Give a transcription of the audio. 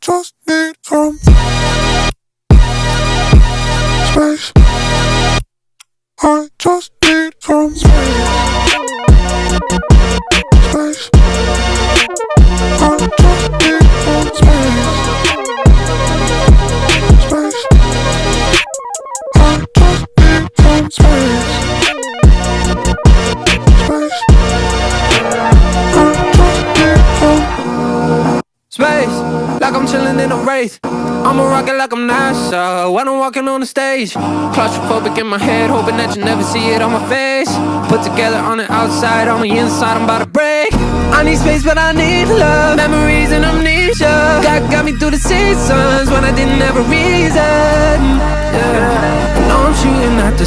just need some space. I just need some space. Space. I just need some space. Space. I just need some space. Space. I just need some space, like I'm chilling in a wraith. I'ma rock it like I'm NASA when I'm walking on the stage. Claustrophobic in my head, hoping that you never see it on my face. Put together on the outside, on the inside I'm about to break. I need space but I need love, memories and amnesia. God got me through the seasons when I didn't have a reason. Yeah, I know I'm shooting at the